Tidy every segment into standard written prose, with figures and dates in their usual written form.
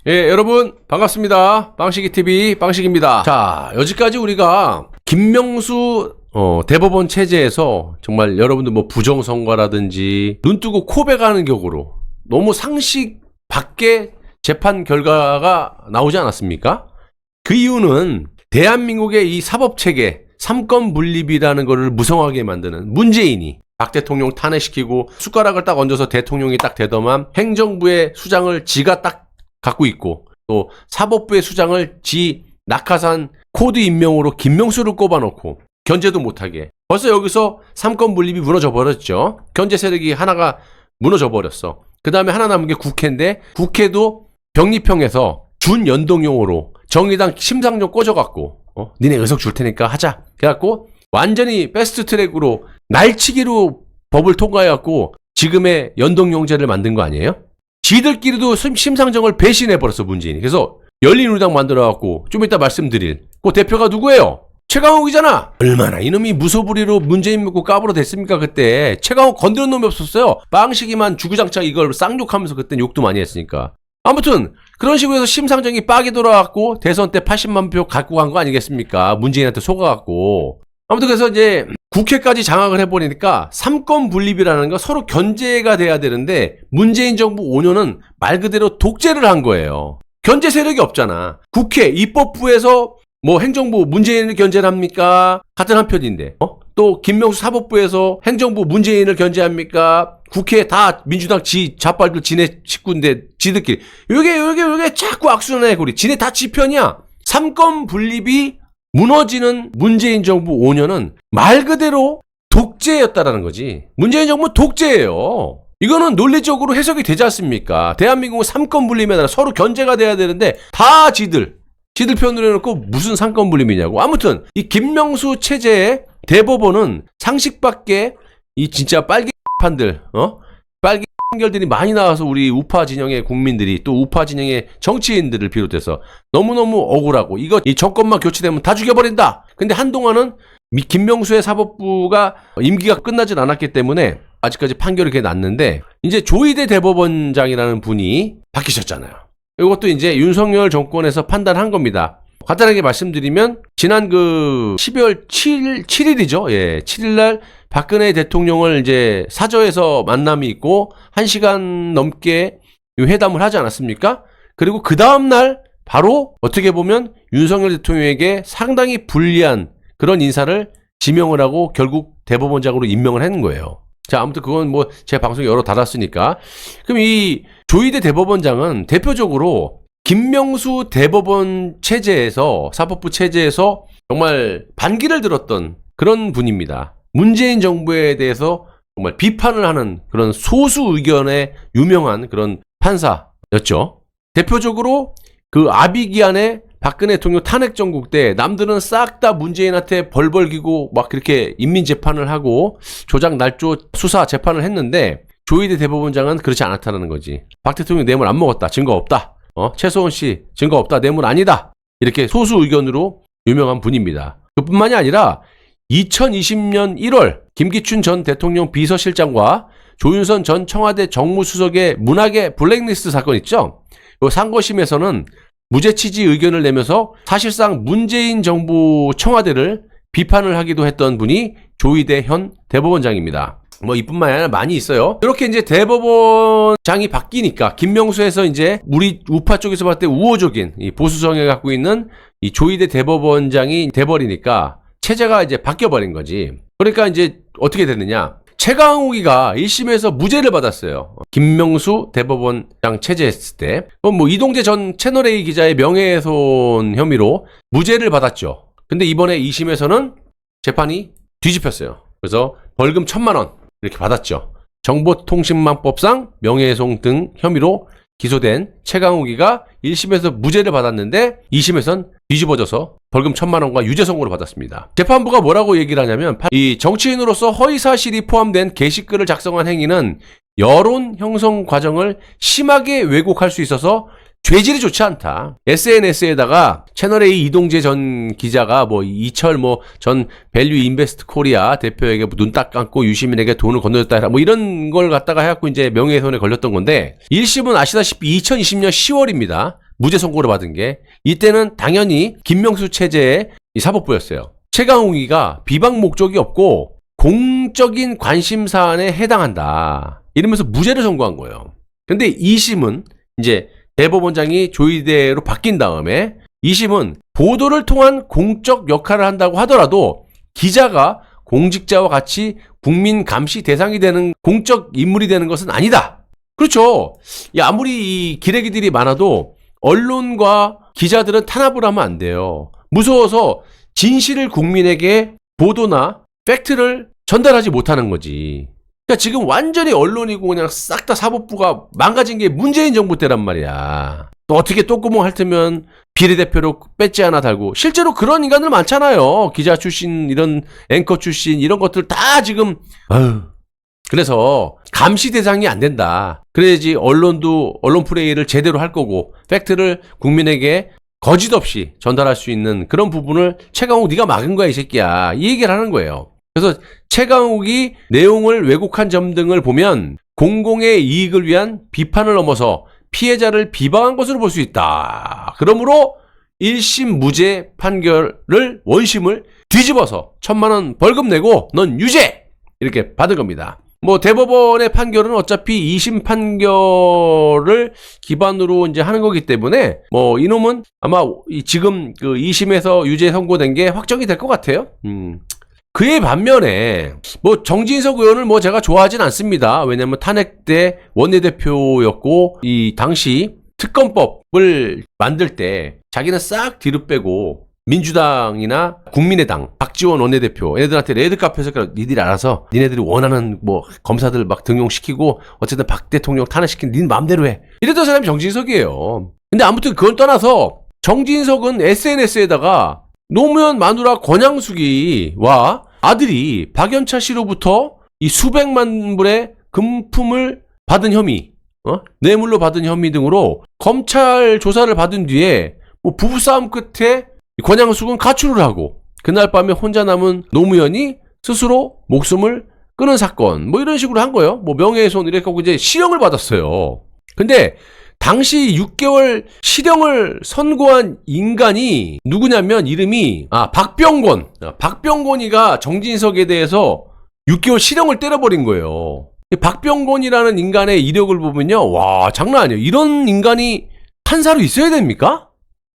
예, 여러분 반갑습니다. 빵식이TV 빵식입니다. 자, 여지까지 우리가 김명수 대법원 체제에서 정말 여러분들 뭐 부정선거라든지 눈 뜨고 코 베가는 격으로 너무 상식 밖의 재판 결과가 나오지 않았습니까? 그 이유는 대한민국의 이 사법체계 삼권 분립이라는 것을 무성하게 만드는 문재인이 박 대통령 탄핵시키고 숟가락을 딱 얹어서 대통령이 딱 되더만 행정부의 수장을 지가 딱 갖고 있고 또 사법부의 수장을 지 낙하산 코드 임명으로 김명수를 꼽아놓고 견제도 못하게 벌써 여기서 삼권 분립이 무너져 버렸죠. 견제 세력이 하나가 무너져 버렸어. 그 다음에 하나 남은 게 국회인데 국회도 병립형에서 준연동형으로 정의당 심상정 꽂아갖고 니네 의석 줄 테니까 하자. 그래갖고 완전히 패스트트랙으로 날치기로 법을 통과해갖고 지금의 연동형제를 만든 거 아니에요? 지들끼리도 심상정을 배신해버렸어 문재인이. 그래서 열린우리당 만들어갖고 좀 이따 말씀드릴 그 대표가 누구예요? 최강욱이잖아. 얼마나 이놈이 무소불위로 문재인 믿고 까불어 됐습니까 그때. 최강욱 건드는 놈이 없었어요. 빵식이만 주구장창 이걸 쌍욕하면서 그땐 욕도 많이 했으니까. 아무튼 그런 식으로 해서 심상정이 빡이 돌아왔고 대선 때 80만 표 갖고 간 거 아니겠습니까? 문재인한테 속아갖고. 아무튼 그래서 이제 국회까지 장악을 해버리니까 삼권 분립이라는 거 서로 견제가 돼야 되는데 문재인 정부 5년은 말 그대로 독재를 한 거예요. 견제 세력이 없잖아. 국회 입법부에서 뭐 행정부 문재인을 견제를 합니까? 같은 한 편인데. 또 김명수 사법부에서 행정부 문재인을 견제합니까? 국회 다 민주당 좌빨들 지네 식구인데 지들끼리 요게 자꾸 악순환해 우리 지네 다 지편이야. 삼권 분립이 무너지는 문재인 정부 5년은 말 그대로 독재였다라는 거지. 문재인 정부 독재예요. 이거는 논리적으로 해석이 되지 않습니까? 대한민국은 삼권 분립이 아니라 서로 견제가 돼야 되는데 다 지들 편으로 해놓고 무슨 삼권 분립이냐고. 아무튼 이 김명수 체제의 대법원은 상식 밖에 이 진짜 빨갱이판들 빨갱이 판결들이 많이 나와서 우리 우파 진영의 국민들이 또 우파 진영의 정치인들을 비롯해서 너무너무 억울하고 이 정권만 교체되면 다 죽여버린다. 근데 한동안은 김명수의 사법부가 임기가 끝나진 않았기 때문에 아직까지 판결이 이렇게 났는데 이제 조희대 대법원장이라는 분이 바뀌셨잖아요. 이것도 이제 윤석열 정권에서 판단한 겁니다. 간단하게 말씀드리면 지난 12월 7일이죠. 예, 7일날 박근혜 대통령을 이제 사저에서 만남이 있고 1시간 넘게 회담을 하지 않았습니까? 그리고 그 다음날 바로 어떻게 보면 윤석열 대통령에게 상당히 불리한 그런 인사를 지명을 하고 결국 대법원장으로 임명을 하는 거예요. 자, 아무튼 그건 뭐 제 방송에 여러 달았으니까. 그럼 이 조희대 대법원장은 대표적으로 김명수 대법원 체제에서 사법부 체제에서 정말 반기를 들었던 그런 분입니다. 문재인 정부에 대해서 정말 비판을 하는 그런 소수 의견에 유명한 그런 판사였죠. 대표적으로 그 아비기안의 박근혜 대통령 탄핵 정국 때 남들은 싹 다 문재인한테 벌벌기고 막 그렇게 인민재판을 하고 조작 날조 수사 재판을 했는데 조희대 대법원장은 그렇지 않았다는 거지. 박 대통령 뇌물 안 먹었다. 증거 없다. 최소원 씨 증거 없다. 뇌물 아니다. 이렇게 소수 의견으로 유명한 분입니다. 그뿐만이 아니라 2020년 1월 김기춘 전 대통령 비서실장과 조윤선 전 청와대 정무수석의 문학의 블랙리스트 사건 있죠. 이 상고심에서는 무죄 취지 의견을 내면서 사실상 문재인 정부 청와대를 비판을 하기도 했던 분이 조희대 현 대법원장입니다. 뭐 이뿐만이 아니라 많이 있어요. 이렇게 이제 대법원장이 바뀌니까 김명수에서 이제 우리 우파 쪽에서 봤을 때 우호적인 이 보수성을 갖고 있는 이 조희대 대법원장이 돼버리니까 체제가 이제 바뀌어버린 거지. 그러니까 이제 어떻게 됐느냐. 최강욱이가 1심에서 무죄를 받았어요. 김명수 대법원장 체제했을 때. 뭐 이동재 전 채널A 기자의 명예훼손 혐의로 무죄를 받았죠. 근데 이번에 2심에서는 재판이 뒤집혔어요. 그래서 벌금 1,000만 원 이렇게 받았죠. 정보통신망법상 명예훼손 등 혐의로 기소된 최강욱이가 1심에서 무죄를 받았는데 2심에선 뒤집어져서 벌금 1,000만 원과 유죄 선고를 받았습니다. 재판부가 뭐라고 얘기를 하냐면 이 정치인으로서 허위사실이 포함된 게시글을 작성한 행위는 여론 형성 과정을 심하게 왜곡할 수 있어서 죄질이 좋지 않다. SNS에다가 채널A 이동재 전 기자가 뭐 이철 전 밸류 인베스트 코리아 대표에게 눈 딱 감고 유시민에게 돈을 건너줬다 뭐 이런 걸 갖다가 해갖고 이제 명예훼손에 걸렸던 건데 1심은 아시다시피 2020년 10월입니다. 무죄 선고를 받은 게 이때는 당연히 김명수 체제의 이 사법부였어요. 최강욱이가 비방 목적이 없고 공적인 관심 사안에 해당한다. 이러면서 무죄를 선고한 거예요. 근데 2심은 이제 대법원장이 조희대로 바뀐 다음에 2심은 보도를 통한 공적 역할을 한다고 하더라도 기자가 공직자와 같이 국민 감시 대상이 되는 공적 인물이 되는 것은 아니다. 그렇죠. 아무리 이 기레기들이 많아도 언론과 기자들은 탄압을 하면 안 돼요. 무서워서 진실을 국민에게 보도나 팩트를 전달하지 못하는 거지. 그러니까 지금 완전히 언론이고 그냥 싹 다 사법부가 망가진 게 문재인 정부 때란 말이야. 또 어떻게 똥구멍 핥으면 비례대표로 배지 하나 달고, 실제로 그런 인간들 많잖아요. 기자 출신, 이런 앵커 출신, 이런 것들 다 지금 그래서 감시 대상이 안 된다. 그래야지 언론도 언론 플레이를 제대로 할 거고 팩트를 국민에게 거짓 없이 전달할 수 있는 그런 부분을 최강욱 네가 막은 거야 이 새끼야. 이 얘기를 하는 거예요. 그래서 최강욱이 내용을 왜곡한 점 등을 보면 공공의 이익을 위한 비판을 넘어서 피해자를 비방한 것으로 볼 수 있다. 그러므로 1심 무죄 판결을 원심을 뒤집어서 1,000만 원 벌금 내고 넌 유죄! 이렇게 받은 겁니다. 뭐 대법원의 판결은 어차피 2심 판결을 기반으로 이제 하는 거기 때문에 뭐 이놈은 아마 지금 그 2심에서 유죄 선고된 게 확정이 될 것 같아요. 그에 반면에 뭐 정진석 의원을 뭐 제가 좋아하진 않습니다. 왜냐면 탄핵 때 원내대표였고 이 당시 특검법을 만들 때 자기는 싹 뒤로 빼고 민주당이나 국민의당 박지원 원내대표 얘네들한테 레드카펫에서 니들이 알아서 니네들이 원하는 뭐 검사들 막 등용시키고 어쨌든 박 대통령 탄핵시킨 니 맘대로 해. 이랬던 사람이 정진석이에요. 근데 아무튼 그걸 떠나서 정진석은 SNS에다가 노무현 마누라 권양숙이와 아들이 박연차 씨로부터 이 수백만 불의 금품을 받은 혐의, 뇌물로 받은 혐의 등으로 검찰 조사를 받은 뒤에 뭐 부부싸움 끝에 권양숙은 가출을 하고 그날 밤에 혼자 남은 노무현이 스스로 목숨을 끊은 사건, 뭐 이런 식으로 한 거예요. 뭐 명예훼손 이렇게 하고 이제 실형을 받았어요. 근데 당시 6개월 실형을 선고한 인간이 누구냐면 이름이 박병권. 박병권이가 정진석에 대해서 6개월 실형을 때려버린 거예요. 박병권이라는 인간의 이력을 보면요, 와 장난 아니에요. 이런 인간이 판사로 있어야 됩니까?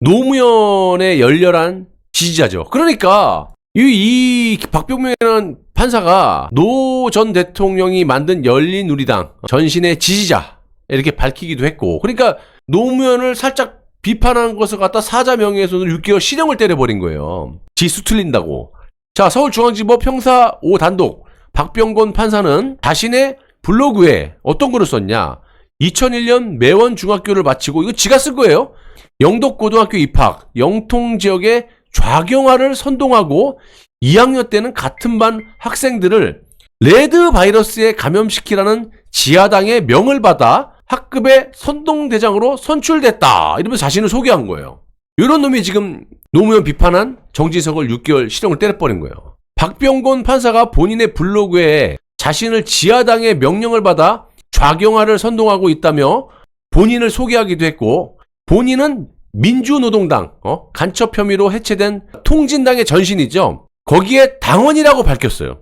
노무현의 열렬한 지지자죠. 그러니까 이 박병권이라는 판사가 노 전 대통령이 만든 열린우리당 전신의 지지자 이렇게 밝히기도 했고, 그러니까 노무현을 살짝 비판한 것을 갖다 사자 명예훼손으로 6개월 실형을 때려버린 거예요. 지수 틀린다고. 자, 서울중앙지법 형사 5단독 박병권 판사는 자신의 블로그에 어떤 글을 썼냐. 2001년 매원 중학교를 마치고, 이거 지가 쓴 거예요. 영덕고등학교 입학, 영통지역의 좌경화를 선동하고 2학년 때는 같은 반 학생들을 레드 바이러스에 감염시키라는 지하당의 명을 받아 학급의 선동대장으로 선출됐다. 이러면서 자신을 소개한 거예요. 이런 놈이 지금 노무현 비판한 정진석을 6개월 실형을 때려버린 거예요. 박병권 판사가 본인의 블로그에 자신을 지하당의 명령을 받아 좌경화를 선동하고 있다며 본인을 소개하기도 했고, 본인은 민주노동당 간첩 혐의로 해체된 통진당의 전신이죠. 거기에 당원이라고 밝혔어요.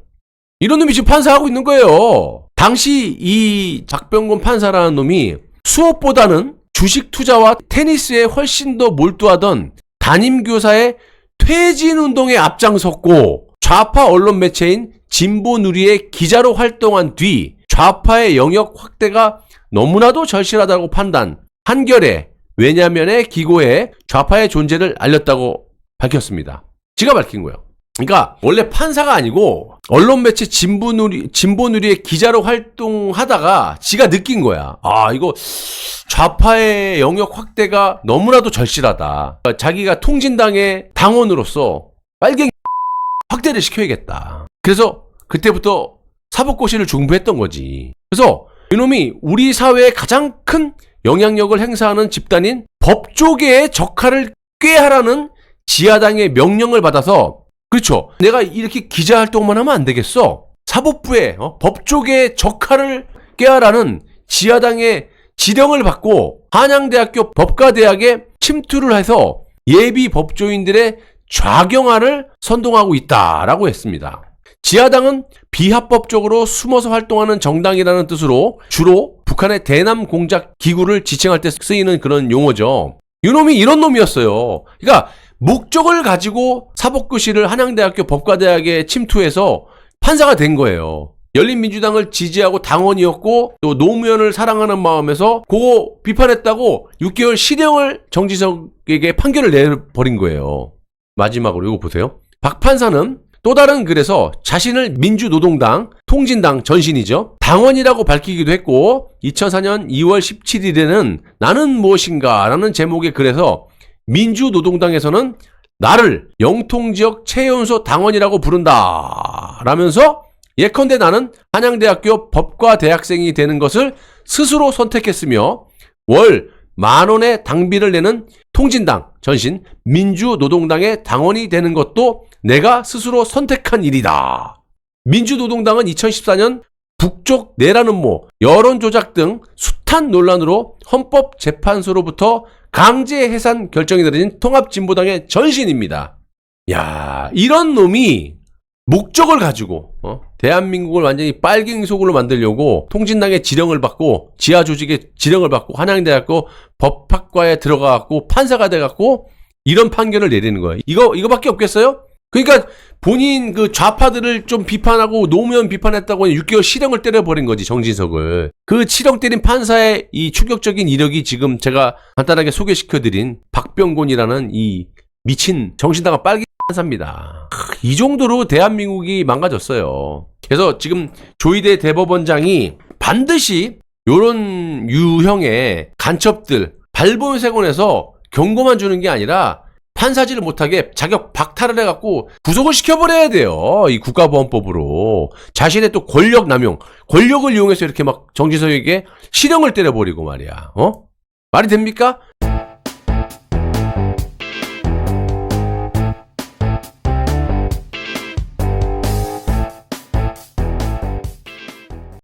이런 놈이 지금 판사하고 있는 거예요. 당시 이 박병권 판사라는 놈이 수업보다는 주식 투자와 테니스에 훨씬 더 몰두하던 담임교사의 퇴진운동에 앞장섰고, 좌파 언론 매체인 진보누리의 기자로 활동한 뒤 좌파의 영역 확대가 너무나도 절실하다고 판단, 한겨레, 왜냐면에 기고해 좌파의 존재를 알렸다고 밝혔습니다. 지가 밝힌 거예요. 그러니까 원래 판사가 아니고 언론 매체 진보누리의 기자로 활동하다가 지가 느낀 거야. 이거 좌파의 영역 확대가 너무나도 절실하다. 그러니까 자기가 통진당의 당원으로서 빨갱이 확대를 시켜야겠다. 그래서 그때부터 사법고시를 중부했던 거지. 그래서 이놈이 우리 사회에 가장 큰 영향력을 행사하는 집단인 법조계의 적화를 꾀하라는 지하당의 명령을 받아서, 그렇죠, 내가 이렇게 기자활동만 하면 안 되겠어. 사법부에 법조계의 적화를 꾀하라는 지하당의 지령을 받고 한양대학교 법과대학에 침투를 해서 예비 법조인들의 좌경화를 선동하고 있다라고 했습니다. 지하당은 비합법적으로 숨어서 활동하는 정당이라는 뜻으로 주로 북한의 대남 공작 기구를 지칭할 때 쓰이는 그런 용어죠. 이놈이 이런 놈이었어요. 그러니까 목적을 가지고 사법고시를 한양대학교 법과대학에 침투해서 판사가 된 거예요. 열린민주당을 지지하고 당원이었고 또 노무현을 사랑하는 마음에서 그거 비판했다고 6개월 실형을 정지석에게 판결을 내버린 거예요. 마지막으로 이거 보세요. 박 판사는 또 다른 글에서 자신을 민주노동당, 통진당 전신이죠. 당원이라고 밝히기도 했고 2004년 2월 17일에는 나는 무엇인가 라는 제목의 글에서 민주노동당에서는 나를 영통지역 최연소 당원이라고 부른다 라면서 예컨대 나는 한양대학교 법과 대학생이 되는 것을 스스로 선택했으며 월 10,000원의 당비를 내는 통진당 전신 민주노동당의 당원이 되는 것도 내가 스스로 선택한 일이다. 민주노동당은 2014년 북쪽 내라는 모, 여론조작 등 숱한 논란으로 헌법재판소로부터 강제 해산 결정이 내려진 통합진보당의 전신입니다. 야, 이런 놈이 목적을 가지고 대한민국을 완전히 빨갱이속으로 만들려고 통진당의 지령을 받고 지하조직의 지령을 받고 한양대학교 법학과에 들어가갖고 판사가 돼갖고 이런 판결을 내리는 거예요. 이거밖에 없겠어요? 그러니까 본인 그 좌파들을 좀 비판하고 노무현 비판했다고 6개월 실형을 때려버린 거지, 정진석을. 그 실형 때린 판사의 이 충격적인 이력이 지금 제가 간단하게 소개시켜드린 박병곤이라는 이 미친 정신나간 빨갱이 판사입니다. 이 정도로 대한민국이 망가졌어요. 그래서 지금 조희대 대법원장이 반드시 요런 유형의 간첩들 발본색원에서 경고만 주는 게 아니라 판사질을 못하게 자격 박탈을 해갖고 구속을 시켜버려야 돼요. 이 국가보안법으로. 자신의 또 권력 남용, 권력을 이용해서 이렇게 막 정진석에게 실형을 때려버리고 말이야. 말이 됩니까?